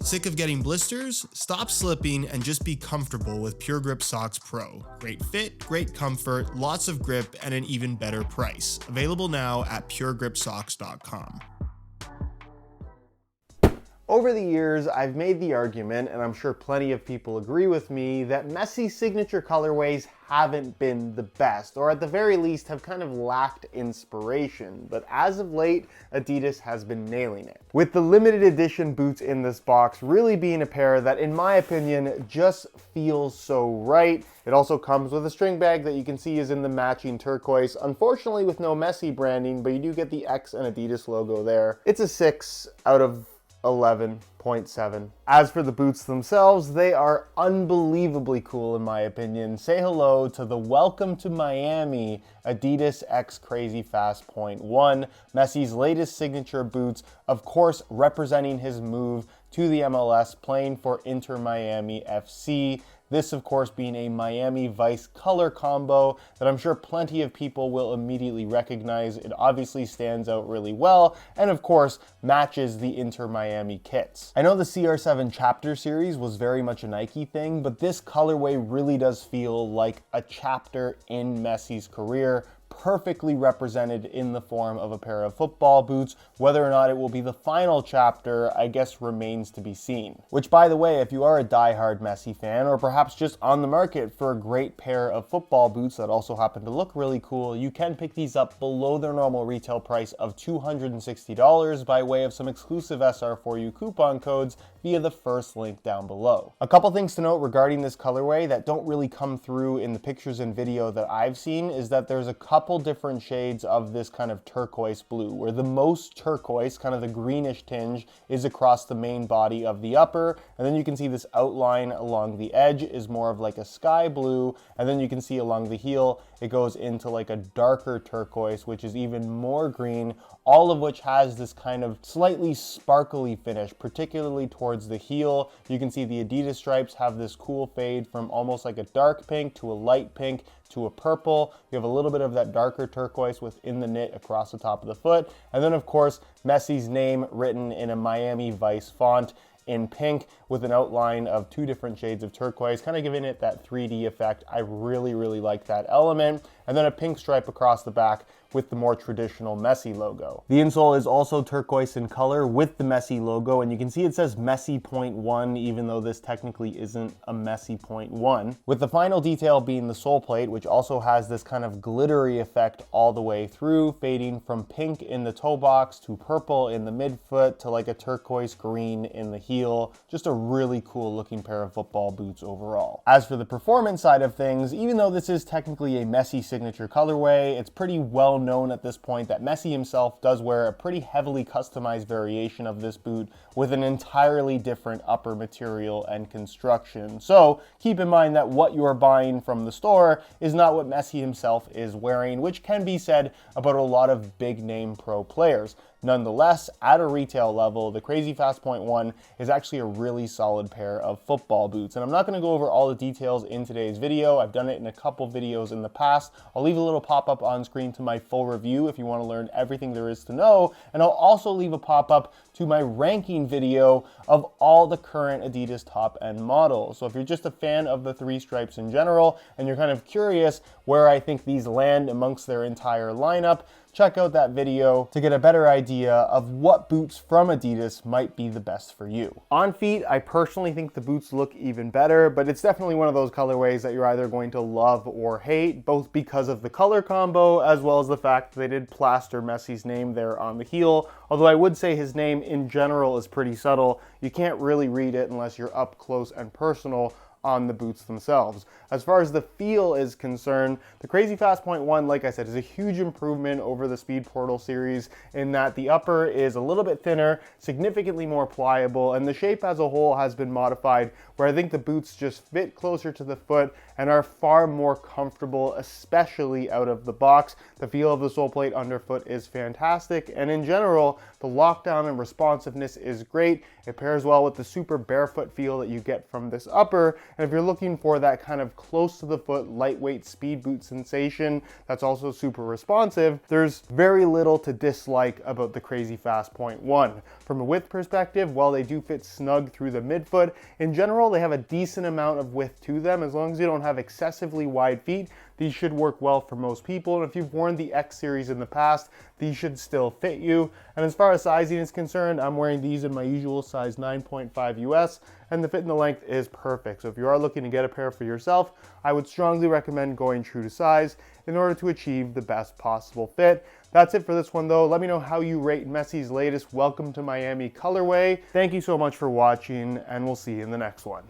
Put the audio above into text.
Sick of getting blisters? Stop slipping and just be comfortable with Pure Grip Socks Pro. Great fit, great comfort, lots of grip, and an even better price. Available now at puregripsocks.com. Over the years, I've made the argument, and I'm sure plenty of people agree with me, that Messi's signature colorways haven't been the best, or at the very least have kind of lacked inspiration. But as of late, Adidas has been nailing it, with the limited edition boots in this box really being a pair that, in my opinion, just feels so right. It also comes with a string bag that you can see is in the matching turquoise, unfortunately with no Messi branding, but you do get the X and Adidas logo there. It's a 6 out of 11.7. As for the boots themselves, they are unbelievably cool in my opinion. Say hello to the Welcome to Miami Adidas X Crazyfast.1, Messi's latest signature boots, of course representing his move to the MLS, playing for Inter Miami FC. This, of course, being a Miami Vice color combo that I'm sure plenty of people will immediately recognize. It obviously stands out really well, and of course, matches the Inter Miami kits. I know the CR7 chapter series was very much a Nike thing, but this colorway really does feel like a chapter in Messi's career, perfectly represented in the form of a pair of football boots. Whether or not it will be the final chapter, I guess remains to be seen. Which, by the way, if you are a diehard Messi fan, or perhaps just on the market for a great pair of football boots that also happen to look really cool, you can pick these up below their normal retail price of $260 by way of some exclusive SR4U coupon codes via the first link down below. A couple things to note regarding this colorway that don't really come through in the pictures and video that I've seen is that there's a couple different shades of this kind of turquoise blue, where the most turquoise, kind of the greenish tinge, is across the main body of the upper, and then you can see this outline along the edge is more of like a sky blue, and then you can see along the heel it goes into like a darker turquoise, which is even more green, all of which has this kind of slightly sparkly finish, particularly towards the heel. You can see the Adidas stripes have this cool fade from almost like a dark pink to a light pink to a purple. You have a little bit of that darker turquoise within the knit across the top of the foot. And then of course, Messi's name written in a Miami Vice font in pink with an outline of two different shades of turquoise, kind of giving it that 3D effect. I really like that element. And then a pink stripe across the back with the more traditional Messi logo. The insole is also turquoise in color with the Messi logo, and you can see it says Messi .1, even though this technically isn't a Messi .1. With the final detail being the sole plate, which also has this kind of glittery effect all the way through, fading from pink in the toe box to purple in the midfoot to like a turquoise green in the heel. Just a really cool looking pair of football boots overall. As for the performance side of things, even though this is technically a Messi signature colorway, it's pretty well known at this point that Messi himself does wear a pretty heavily customized variation of this boot with an entirely different upper material and construction. So keep in mind that what you're buying from the store is not what Messi himself is wearing, which can be said about a lot of big name pro players. Nonetheless, at a retail level, the Crazyfast.1 is actually a really solid pair of football boots. And I'm not going to go over all the details in today's video. I've done it in a couple videos in the past. I'll leave a little pop-up on screen to my full review if you want to learn everything there is to know. And I'll also leave a pop-up to my ranking video of all the current Adidas top-end models. So if you're just a fan of the three stripes in general, and you're kind of curious where I think these land amongst their entire lineup, check out that video to get a better idea of what boots from Adidas might be the best for you. On feet, I personally think the boots look even better, but it's definitely one of those colorways that you're either going to love or hate, both because of the color combo as well as the fact that they did plaster Messi's name there on the heel. Although I would say his name in general is pretty subtle. You can't really read it unless you're up close and personal on the boots themselves. As far as the feel is concerned, the Crazyfast.1, like I said, is a huge improvement over the Speed Portal series in that the upper is a little bit thinner, significantly more pliable, and the shape as a whole has been modified where I think the boots just fit closer to the foot and are far more comfortable, especially out of the box. The feel of the sole plate underfoot is fantastic, and in general, the lockdown and responsiveness is great. It pairs well with the super barefoot feel that you get from this upper, And if you're looking for that kind of close to the foot, lightweight speed boot sensation that's also super responsive, there's very little to dislike about the Crazyfast.1. From a width perspective, while they do fit snug through the midfoot, in general they have a decent amount of width to them. As long as you don't have excessively wide feet, these should work well for most people. And if you've worn the X series in the past, these should still fit you. And as far as sizing is concerned, I'm wearing these in my usual size 9.5 US, and the fit and the length is perfect. So if you are looking to get a pair for yourself, I would strongly recommend going true to size in order to achieve the best possible fit. That's it for this one though. Let me know how you rate Messi's latest Welcome to Miami colorway. Thank you so much for watching, and we'll see you in the next one.